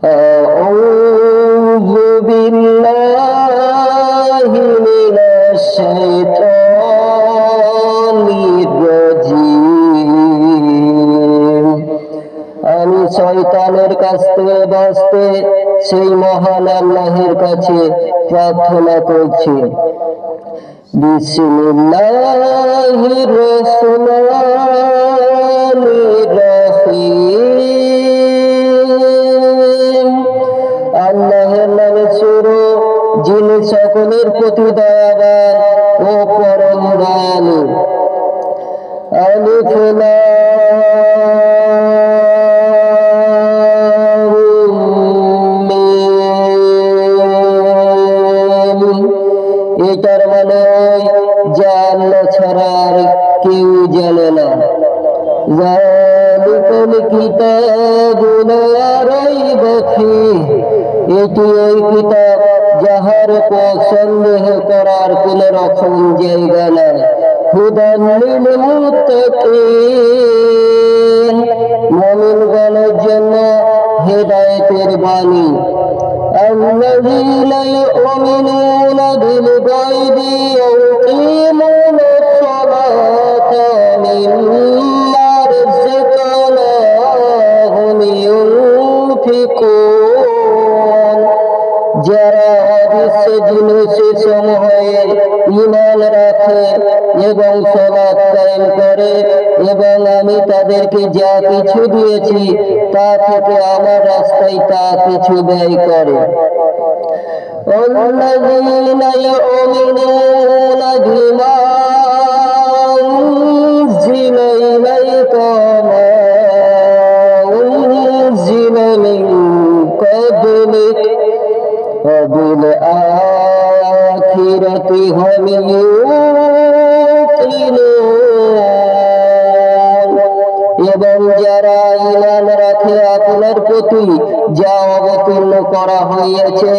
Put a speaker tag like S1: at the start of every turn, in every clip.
S1: أعوذ بالله من الشيطان الرجيم আমি শয়তানের কাছ থেকে বাঁচতে সেই মহান আল্লাহর কাছে প্রার্থনা করছি। বিসমিল্লাহির রহমানির রহিম। আল্লাহর নামে শুরু, যিনি সকলের প্রতি দয়াবান ও পরম দয়ালু। আলিফ লাম মিম। এটার মানে যা আল্লাহ ছাড়া আর কেউ জানে না। যালিকাল কিতাবু লা রাইবা ফীহ। এটি ওই কিতাব যাহার উপর সন্দেহ করার কোন রকম জায়গা নাই। হুদাল লিল মুত্তাকিন। মুমিনগণের জন্য হেদায়েতের বাণী। আল্লাযীনা ইউমিনুনা বিল গায়বি ওয়া ইউকিমুনাস সালাতা মিম্মা রাযাকনাহুম ইউনফিকুন। যারা অদৃশ্য জিনিসের সমূহে ঈমান রাখে এবং সালাত কায়েম করে এবং আমি তাদেরকে যা কিছু দিয়েছি তা থেকে আমার রাস্তায় তা কিছু ব্যয় করে। الذين يؤمنون بما أنزل إليك وما أنزل من قبلك وبالآخرة هم يوقنون। এবং যারা ঈমান রাখে আপনার প্রতি যা অবতীর্ণ করা হইয়াছে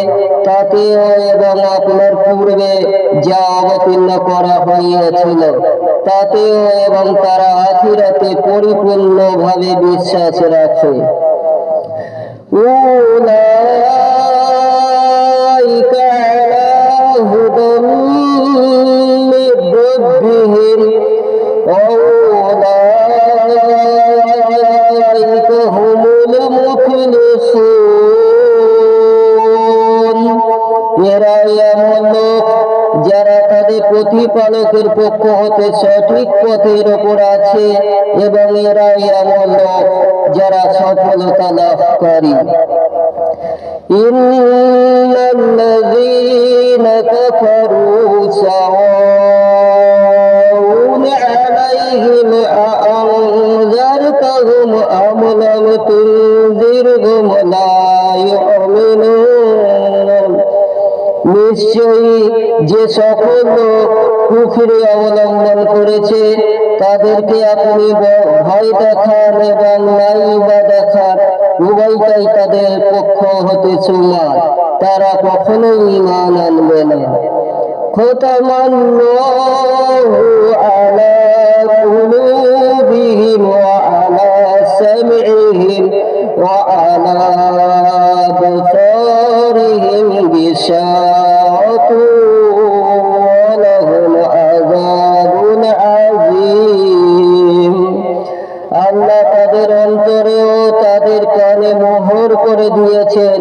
S1: তাতেও এবং আপনার পূর্বে যা অবতীর্ণ করা হইয়াছিল তাতেও এবং তারা আখিরাতে পরিপূর্ণভাবে বিশ্বাস রাখে। উলাইকা আলা হুদাম মির রাব্বিহিম ওয়া উলাইকা হুমুল মুফলিহুন। এরা এমন লোক যারা তাদের প্রতিপালকের পক্ষ হতে সঠিক পথের ওপর আছে এবং এরা এমন লোক যারা সফলতা লাভকারী। ইন্নাল্লাযীনা কাফারু সাওয়াউন আলাইহিম আআনজারতাহুম আম লাম তুনজিরহুম লা ইউমিনুন। নিশ্চয়ই যে সকল লোক কুফরি অবলম্বন করেছে তাদেরকে আপনি ভয় দেখান এবং নাই বা দেখান, উভয়টাই তাদের পক্ষ হতে সমান, তারা কখনোই ঈমান আনবে না। খতামাল্লাহু আলা কুলুবিহিম ওয়া আলা সামইহিম ওয়া আলা আবসারিহিম গিশাওয়াতুন ওয়া লাহুম আযাবুন আযীম। আল্লাহ তাদের অন্তরে ও তাদের কানে মোহর করে দিয়েছেন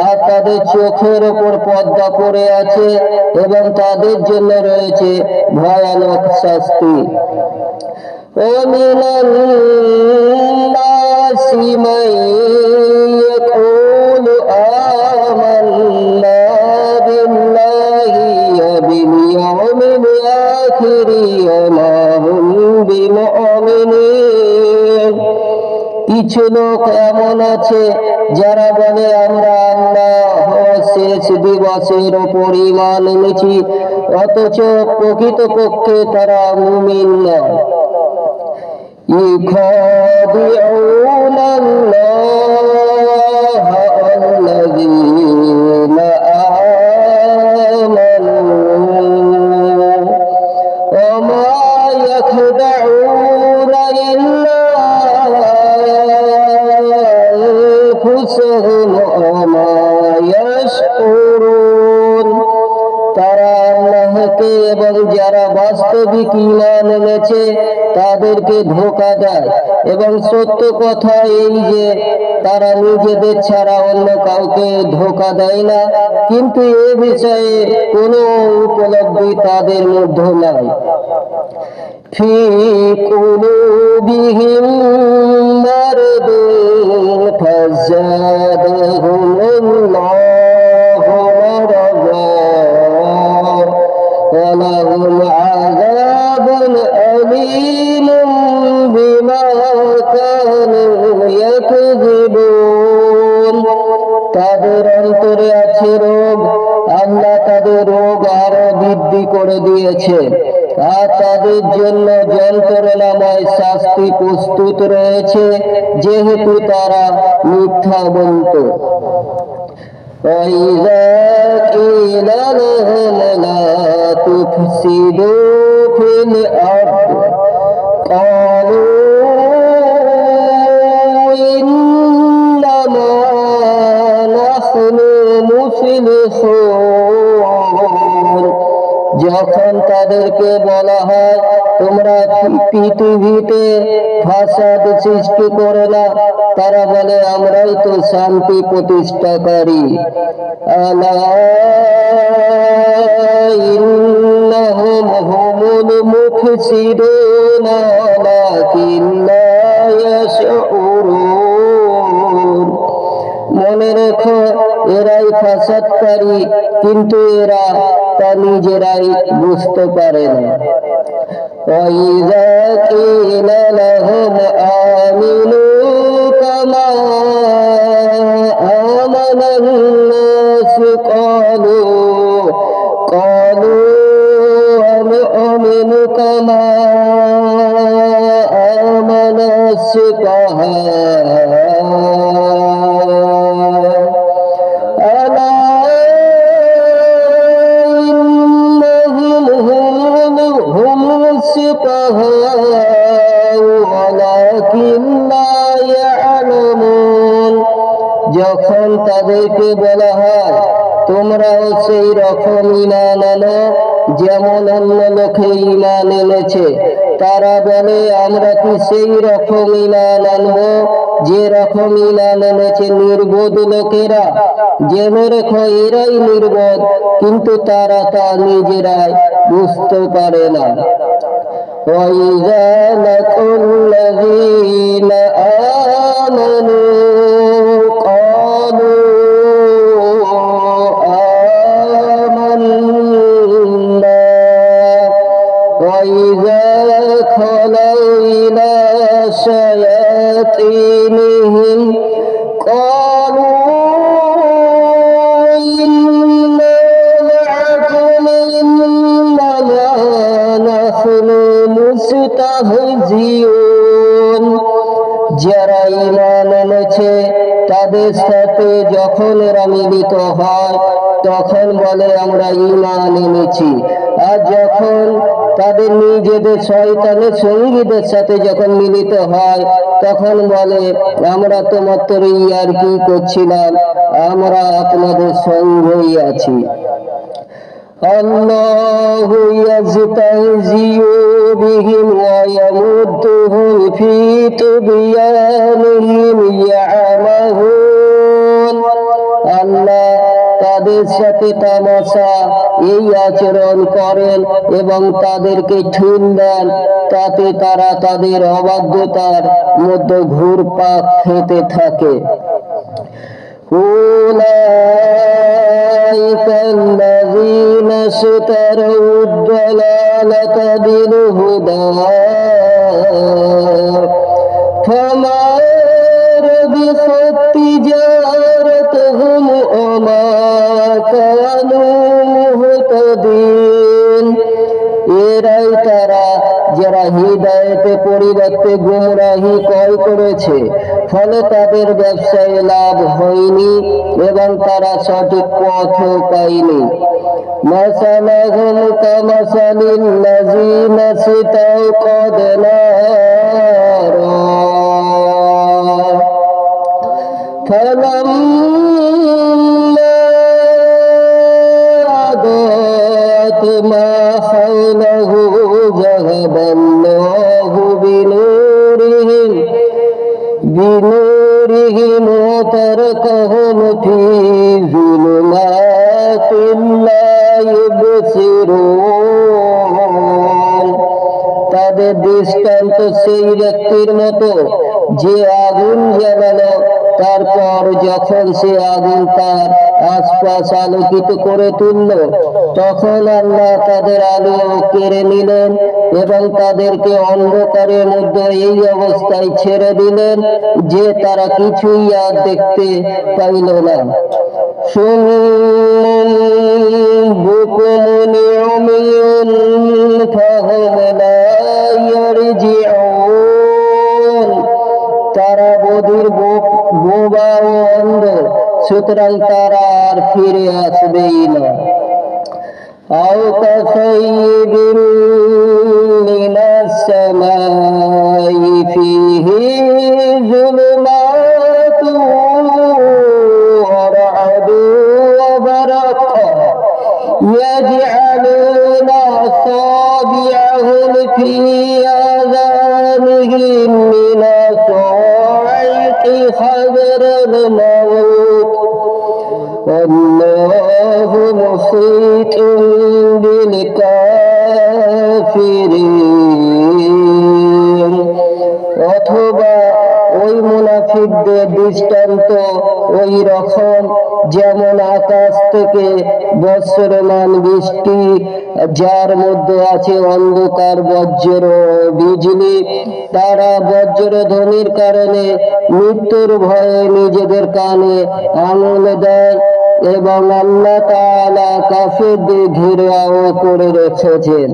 S1: আর তাদের চোখের ওপর পর্দা পড়ে আছে এবং তাদের জন্য রয়েছে ভয়ানক শাস্তি। ومن الناس من يقول آمنا بالله وباليوم الآخر وما هم بمؤمنين। কিছু লোক এমন আছে যারা বলে আমরা আল্লাহ শেষ দিবসের উপর ঈমান এনেছি, অথচ প্রকৃতপক্ষে তারা মুমিন নয়। يخادعون الله والذين آمنوا وما يخدعون إلا أنفسهم বাস্তবিক ঈমান এনেছে তাদেরকে ধোঁকা দেয়। এবং সত্য কথা এই যে তারা নিজেদের ছাড়া অন্য কাউকে ধোঁকা দেয় না, কিন্তু এ বিষয়ে কোনো উপলব্ধি তাদের মধ্যে নাই। ফি কুলুবিহিম মারদুন ফাযাদাহুমুল্লাহু মারাদা ওয়া লাহুম আযাবুন আলীমুন বিমা কানু ইয়াকযিবুন। তাদের অন্তরে আছে রোগ, আল্লাহ তাদের রোগ আরো বৃদ্ধি করে দিয়েছে, আর তাদের জন্য যন্ত্রণাময় শাস্তি প্রস্তুত রয়েছে, যেহেতু তারা মিথ্যা বলত। وَإِذَا قِيلَ لَهُمْ لَا تُفْسِدُوا فِي الْأَرْضِ قَالُوا إِنَّمَا نَحْنُ مُصْلِحُونَ। যখন তাদেরকে বলা হয় তোমরা পৃথিবীতে ফাসাদ সৃষ্টি করো না, তারা বলে আমরাই তো শান্তি প্রতিষ্ঠাকারী। আলা ইন্নাহুম হুমুল মুফসিদুন ওয়ালাকিন লা ইয়াশউরুন। মনে রেখো এরাই ফাসাদকারী, কিন্তু এরা তা নিজেরাই বুঝতে পারে না। وَإِذَا قِيلَ لَهُمْ آمِنُوا كَمَا آمَنَ النَّاسُ قَالُوا أَنُؤْمِنُ كَمَا آمَنَ السُّفَهَاءُ যখন তাদেরকে বলা হয় তোমরাও সেই রকম ঈমান আনো যেমন অন্য লোকে ঈমান এনেছে, তারা বলে আমরা কি সেই রকম ঈমান আনবো যে রকম ঈমান এনেছে নির্বোধ লোকেরা। জেনে রেখো এরাই নির্বোধ, কিন্তু তারা তা নিজেরাই বুঝতে পারে না। وَإِذَا لَقُوا الَّذِينَ آمَنُوا قَالُوا آمَنَّا وَإِذَا خَلَوْا إِلَى شَيَاطِينِهِمْ قَالُوا إِنَّا مَعَكُمْ إِنَّمَا نَحْنُ মুস্তাহজিউন। যারা ঈমান এনেছে তাদের সাথে যখন এরা মিলিত হয় তখন বলে আমরা ঈমান এনেছি, আর যখন তাদের নিজেদের শয়তানের সঙ্গীদের সাথে যখন মিলিত হয় তখন বলে আমরা তো মাত্র ইয়ারকি করছিলাম, আমরা আপনাদের সঙ্গেই আছি। আল্লাহু ইয়াজতাহিযু বিহিম ওয়া ইয়ামুদ্দুহুম ফি তুগয়ানিহিম ইয়ামাহুন। আল্লাহ তাদের সাথে তামাশা এই আচরণ করেন এবং তাদেরকে ঠুন দেন, তাতে তারা তাদের অবাধ্যতার মধ্যে ঘুরপাক খেতে থাকে। أولئك الذين اشتروا الضلالة بالهدى فما ربحت تجارتهم وما كانوا مهتدين। এরাই তারা যারা হৃদায়তের পরিবর্তে গুমরাহি ক্রয় করেছে, ফলে তাদের ব্যবসায় লাভ হয়নি এবং তারা সঠিক পথও পায়নি। মাসালাহুম কামাসালিল্লাযীনা ইসতাওকাদা নারা ফালাম্মা আদাআত মা হাওলাহু بنورهم وتركهم في ظلمات لا يبصرون তাদের দৃষ্টান্ত সেই ব্যক্তির মতো যে আগুন জ্বালালো, তারপর যখন সে আগুন তার আশপাশ আলোকিত করে তুলল, তখন আল্লাহ তাদের আলো কেড়ে নিলেন এবং তাদেরকে অন্ধকারের মধ্যে এই অবস্থায় ছেড়ে দিলেন যে তারা কিছুই আর দেখতে পাইল না। তারা বধির, বোবা ও অন্ধ, সুতরাং তারা আর ফিরে আসবেই না। أو كصيب من السماء فيه ظلمات ورعد وبرق يجعلون أصابعهم في آذانهم من الصواعق حذر الموت والله محيط بالكافرين। অথবা ওই মুনাফিকদের দৃষ্টান্ত ওই রকম, যেমন আকাশ থেকে বৎসরমান বৃষ্টি, যার মধ্যে আছে অন্ধকার, বজ্র ও বিজলি। তারা বজ্রধ্বনির কারণে মৃত্যুর ভয়ে নিজেদের কানে আঙুল দেয় এবং আল্লাহ তাআলা কাফিরদের ঘেরাও করে রেখেছেন।